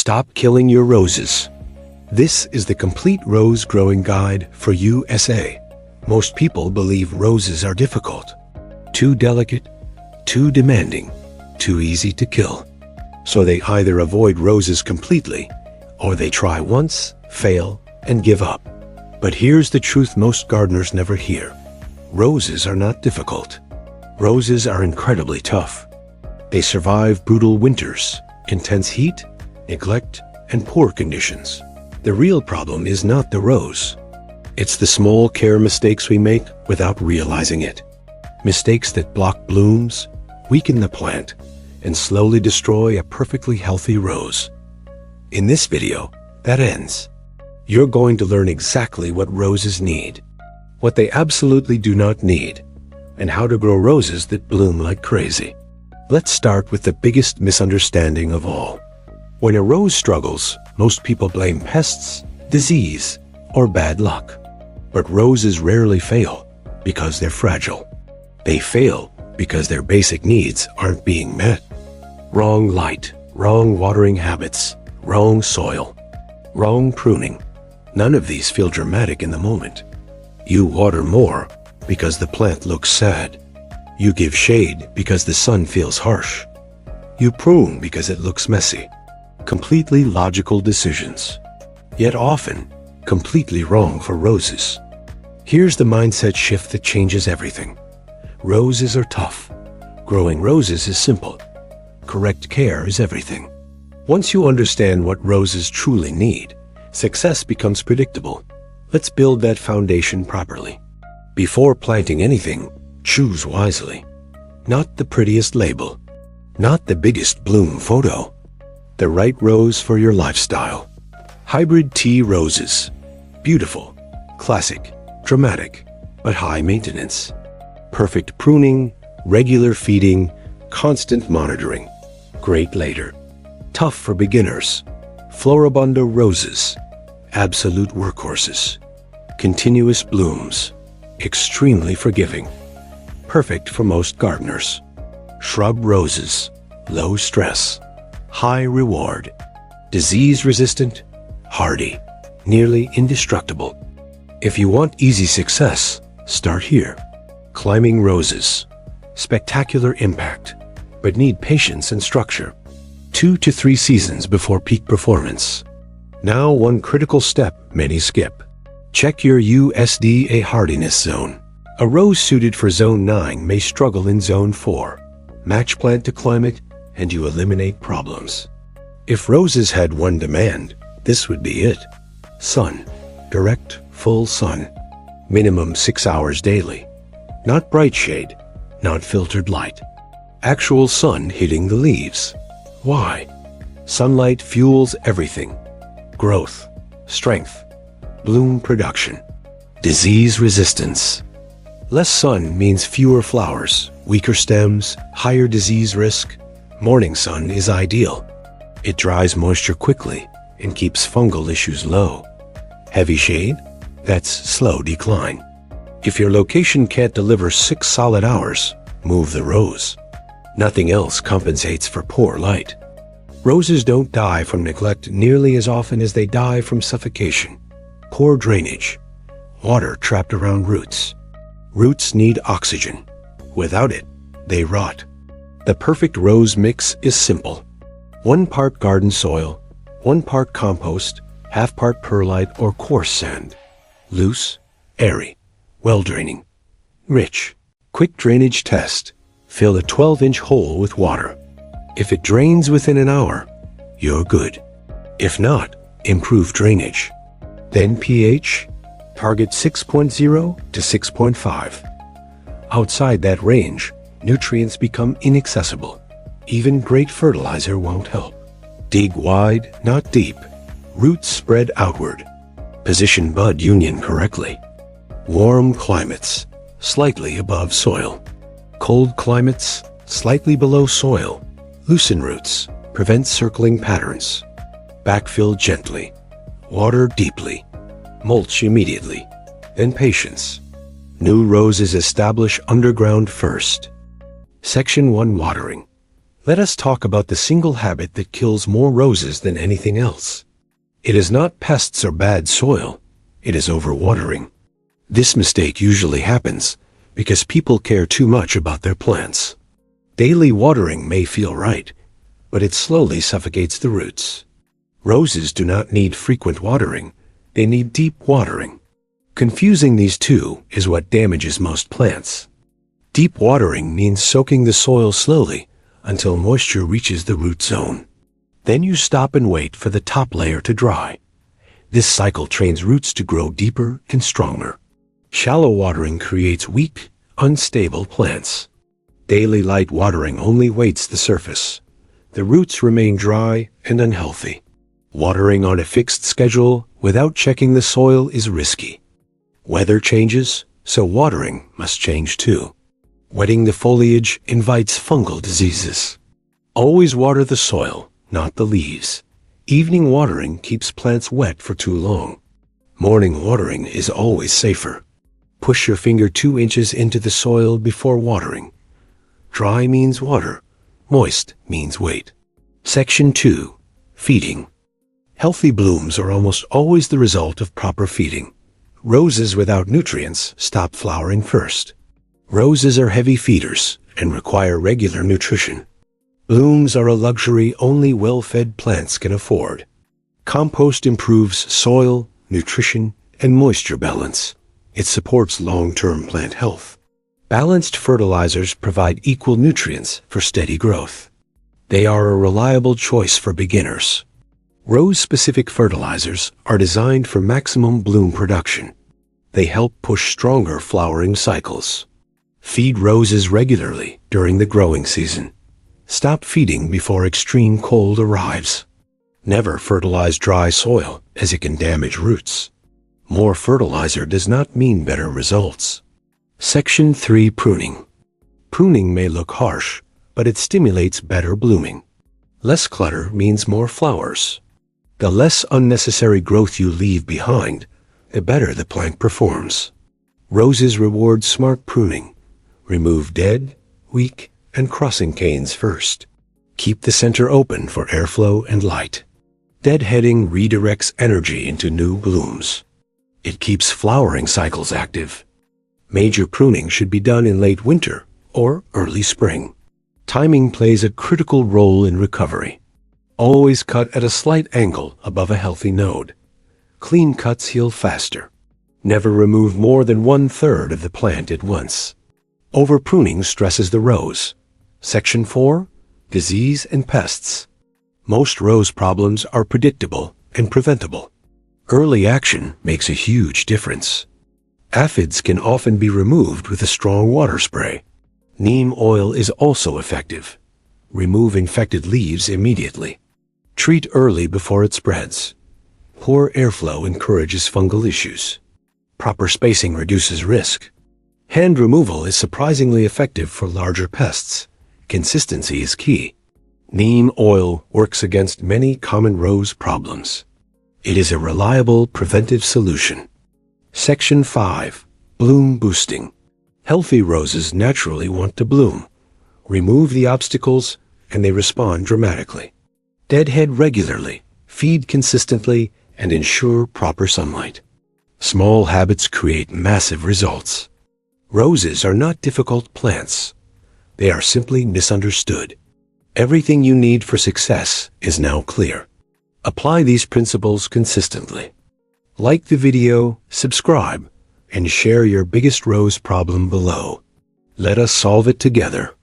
Stop killing your roses. This is the complete rose growing guide for USA. Most people believe roses are difficult, too delicate, too demanding, too easy to kill. So they either avoid roses completely, or they try once, fail, and give up. But here's the truth most gardeners never hear. Roses are not difficult. Roses are incredibly tough. They survive brutal winters, intense heat, neglect, and poor conditions. The real problem is not the rose. It's the small care mistakes we make without realizing it. Mistakes that block blooms, weaken the plant, and slowly destroy a perfectly healthy rose. In this video, that ends. You're going to learn exactly what roses need, what they absolutely do not need, and how to grow roses that bloom like crazy. Let's start with the biggest misunderstanding of all. When a rose struggles, most people blame pests, disease, or bad luck. But roses rarely fail because they're fragile. They fail because their basic needs aren't being met. Wrong light, wrong watering habits, wrong soil, wrong pruning. None of these feel dramatic in the moment. You water more because the plant looks sad. You give shade because the sun feels harsh. You prune because it looks messy. Completely logical decisions, yet often completely wrong for roses. Here's the mindset shift that changes everything. Roses are tough. Growing roses is simple. Correct care is everything. Once you understand what roses truly need, success becomes predictable. Let's build that foundation properly. Before planting anything, choose wisely. Not the prettiest label, not the biggest bloom photo. The right rose for your lifestyle. Hybrid tea roses. Beautiful, classic, dramatic, but high maintenance. Perfect pruning, regular feeding, constant monitoring. Great later. Tough for beginners. Floribunda roses. Absolute workhorses. Continuous blooms. Extremely forgiving. Perfect for most gardeners. Shrub roses. Low stress. High reward. Disease-resistant, hardy, nearly indestructible. If you want easy success, start here. Climbing roses. Spectacular impact, but need patience and structure. 2 to 3 seasons before peak performance. Now one critical step many skip. Check your USDA hardiness zone. A rose suited for Zone 9 may struggle in Zone 4. Match plant to climate, and you eliminate problems. If roses had one demand, this would be it. Sun. Direct, full sun. Minimum 6 hours daily. Not bright shade, not filtered light. Actual sun hitting the leaves. Why? Sunlight fuels everything. Growth, strength, bloom production, disease resistance. Less sun means fewer flowers, weaker stems, higher disease risk. Morning sun is ideal. It dries moisture quickly and keeps fungal issues low. Heavy shade? That's slow decline. If your location can't deliver 6 solid hours, move the rose. Nothing else compensates for poor light. Roses don't die from neglect nearly as often as they die from suffocation. Poor drainage. Water trapped around roots. Roots need oxygen. Without it, they rot. The perfect rose mix is simple. 1 part garden soil, 1 part compost, half part perlite or coarse sand. Loose, airy, well-draining. Rich. Quick drainage test. Fill a 12-inch hole with water. If it drains within an hour, you're good. If not, improve drainage. Then pH, target 6.0 to 6.5. Outside that range, nutrients become inaccessible. Even great fertilizer won't help. Dig wide, not deep. Roots spread outward. Position bud union correctly. Warm climates, slightly above soil. Cold climates, slightly below soil. Loosen roots, prevent circling patterns. Backfill gently. Water deeply. Mulch immediately. Then patience. New roses establish underground first. Section 1 watering. Let us talk about the single habit that kills more roses than anything else. It is not pests or bad soil, it is overwatering. This mistake usually happens because people care too much about their plants. Daily watering may feel right, but it slowly suffocates the roots. Roses do not need frequent watering, they need deep watering. Confusing these two is what damages most plants. Deep watering means soaking the soil slowly until moisture reaches the root zone. Then you stop and wait for the top layer to dry. This cycle trains roots to grow deeper and stronger. Shallow watering creates weak, unstable plants. Daily light watering only weights the surface. The roots remain dry and unhealthy. Watering on a fixed schedule without checking the soil is risky. Weather changes, so watering must change too. Wetting the foliage invites fungal diseases. Always water the soil, not the leaves. Evening watering keeps plants wet for too long. Morning watering is always safer. Push your finger 2 inches into the soil before watering. Dry means water. Moist means wait. Section 2. Feeding. Healthy blooms are almost always the result of proper feeding. Roses without nutrients stop flowering first. Roses are heavy feeders and require regular nutrition. Blooms are a luxury only well-fed plants can afford. Compost improves soil, nutrition, and moisture balance. It supports long-term plant health. Balanced fertilizers provide equal nutrients for steady growth. They are a reliable choice for beginners. Rose-specific fertilizers are designed for maximum bloom production. They help push stronger flowering cycles. Feed roses regularly during the growing season. Stop feeding before extreme cold arrives. Never fertilize dry soil, as it can damage roots. More fertilizer does not mean better results. Section 3. Pruning. Pruning may look harsh, but it stimulates better blooming. Less clutter means more flowers. The less unnecessary growth you leave behind, the better the plant performs. Roses reward smart pruning. Remove dead, weak, and crossing canes first. Keep the center open for airflow and light. Deadheading redirects energy into new blooms. It keeps flowering cycles active. Major pruning should be done in late winter or early spring. Timing plays a critical role in recovery. Always cut at a slight angle above a healthy node. Clean cuts heal faster. Never remove more than 1/3 of the plant at once. Overpruning stresses the rose. Section 4. Disease and pests. Most rose problems are predictable and preventable. Early action makes a huge difference. Aphids can often be removed with a strong water spray. Neem oil is also effective. Remove infected leaves immediately. Treat early before it spreads. Poor airflow encourages fungal issues. Proper spacing reduces risk. Hand removal is surprisingly effective for larger pests. Consistency is key. Neem oil works against many common rose problems. It is a reliable preventive solution. Section 5. Bloom boosting. Healthy roses naturally want to bloom. Remove the obstacles and they respond dramatically. Deadhead regularly, feed consistently, and ensure proper sunlight. Small habits create massive results. Roses are not difficult plants. They are simply misunderstood. Everything you need for success is now clear. Apply these principles consistently. Like the video, subscribe, and share your biggest rose problem below. Let us solve it together.